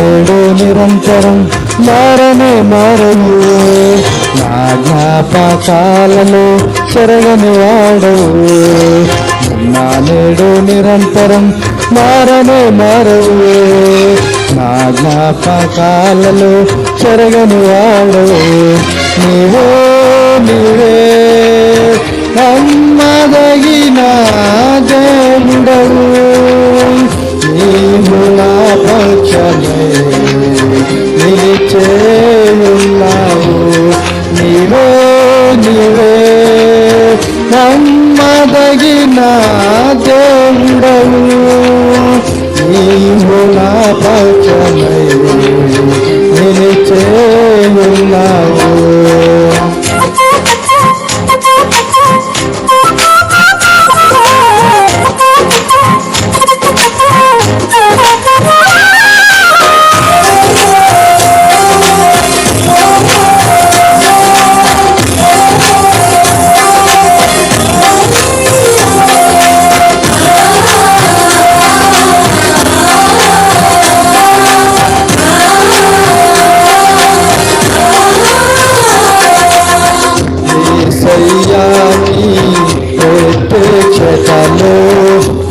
నేడు నిరంతరం మారనే మారవు. నా జ్ఞాపకాలలో చెరగని వాడవు. నా నేడు నిరంతరం మారనే మారవు. నా జ్ఞాపకాలలో చెరగని వాడవు. నీవే నీవే నమ్మదగిన దేవుడవు. నీవు నా పక్షమై నిలిచేయున్నావు. నీవే నీవే నమ్మదగిన దేవుడవు. నీవు నా పక్షమై నిలిచేయున్నావు.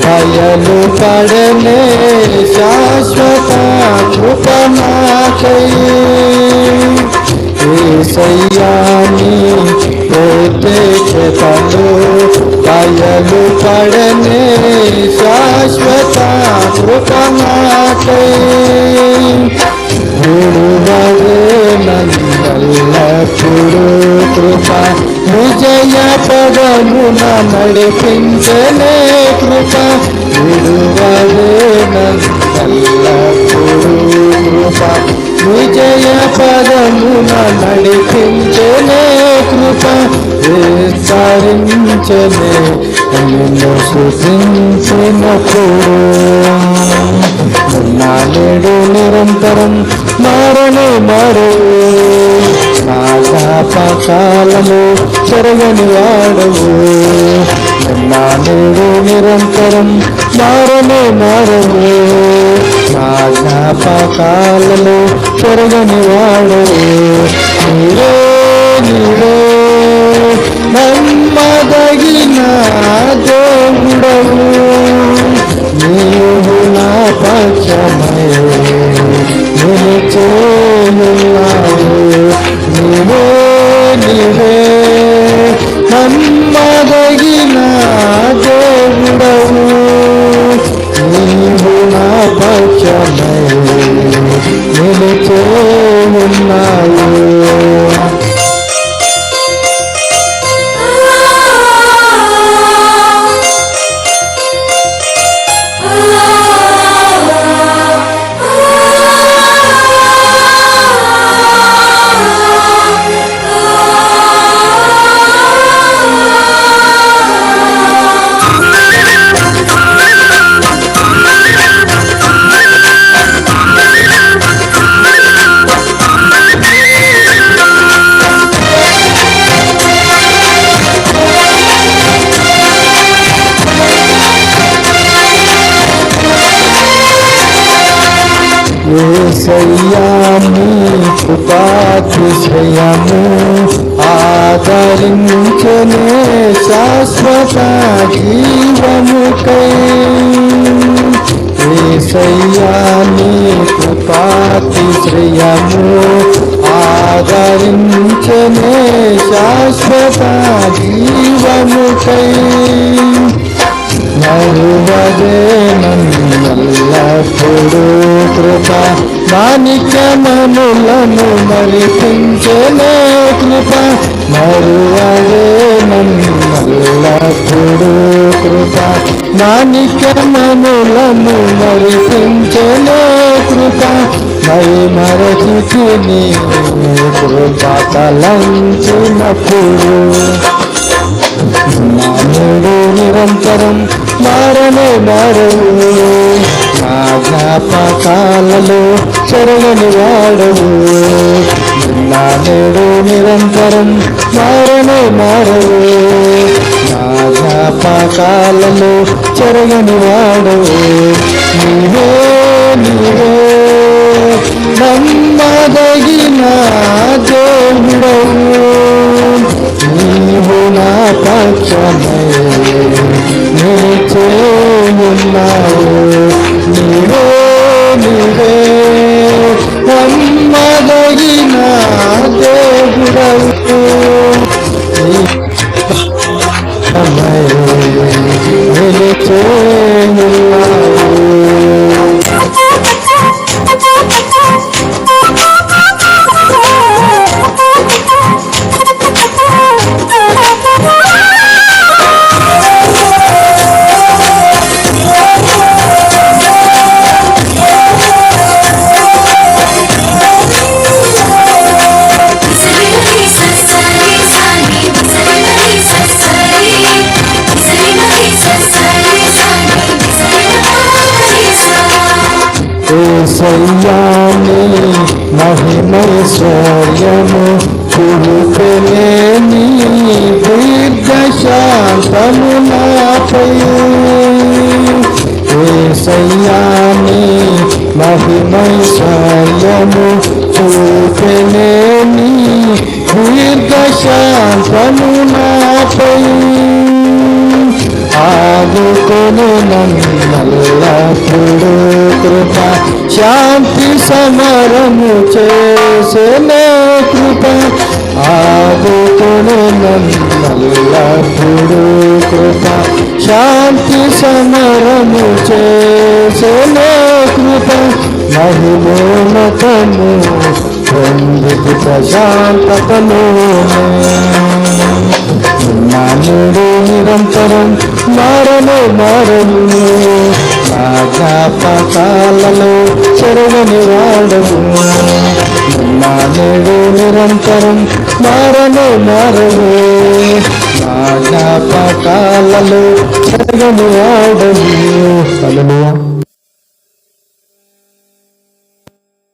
బయలు పడనే శాశ్వత కృప నాకై. యేసయ్యాని ప్రత్యక్షతలో బయలు పడనే శాశ్వత కృప నాకై. విడువదే నన్నెల్లప్పుడూ కృప విజయ పదమున నడిపించలే కృప. విడువదే నన్నెల్లప్పుడూ కృప విజయ పదమున నడిపించలే కృప. విస్తరించలే నిన్ను స్తుతించినప్పుడు. నా నేడు నిరంతరం మారనే మారవు. నా జ్ఞాపకాలలో చెరగని వాడవు. నా నేడు నిరంతరం మారనే మారవు. నా జ్ఞాపకాలలో చెరగని వాడవు. నీవే నీవే నమ్మదగిన దేవుడవు. నీవు నా పక్షమై నిలిచేయున్నావు. నీవే నీవే నమ్మదగిన దేవుడవు. నీవు నా పక్షమై నిలిచేయున్నావు. యేసయ్యాని కృపాతిశయము ఆదరించనే శాశ్వత జీవముకై. యేసయ్యాని కృపాతిశయము ఆదరించనే శాశ్వత జీవముకై. మరువదే నన్నెల్లప్పుడూ కృప మాణిక్యమణులను మరిపించలే కృప. మరువదే నన్నెల్లప్పుడూ కృప మాణిక్యమణులను మరిపించలే కృప. మై మరచితి నీ కృప తలంచినప్పుడు. నా నేడు నిరంతరం మారనే మారవు. నా జ్ఞాపకాలలో చెరగని వాడవు. నా నేడు నిరంతరం మారనే మారవు. నా జ్ఞాపకాలలో చెరగని వాడవు. నీవే నీవే నమ్మదగిన దేవుడవు, నీవు నా పక్షమై నిలిచేయున్నావు. నీవే నీవే నమ్మదగిన దేవుడవు, ఏసయ్యాని మహిమైశ్వర్యము కురుపెలేని దీర్ఘశాంతము నాపై. ఏసయ్యాని మహిమైశ్వర్యము కురుపెలేని దీర్ఘశాంతము నాపై. ఆదుకొని నన్నల్లప్పుడు కృప శాంతి సమరము చేసే కృప. ఆదుకొని నన్నల్లప్పుడు కృప శాంతి సమరము చేసే కృప. మహిమోన్నతము పొందుకు ప్రశాంతతను నానుడు నిరంతరం మారను మారను. నా జ్ఞాపకాలలో చెరగని వాడవు. నానుడు నిరంతరం మారను మారను. నా జ్ఞాపకాలలో చెరగని వాడవు. హల్లెలూయా.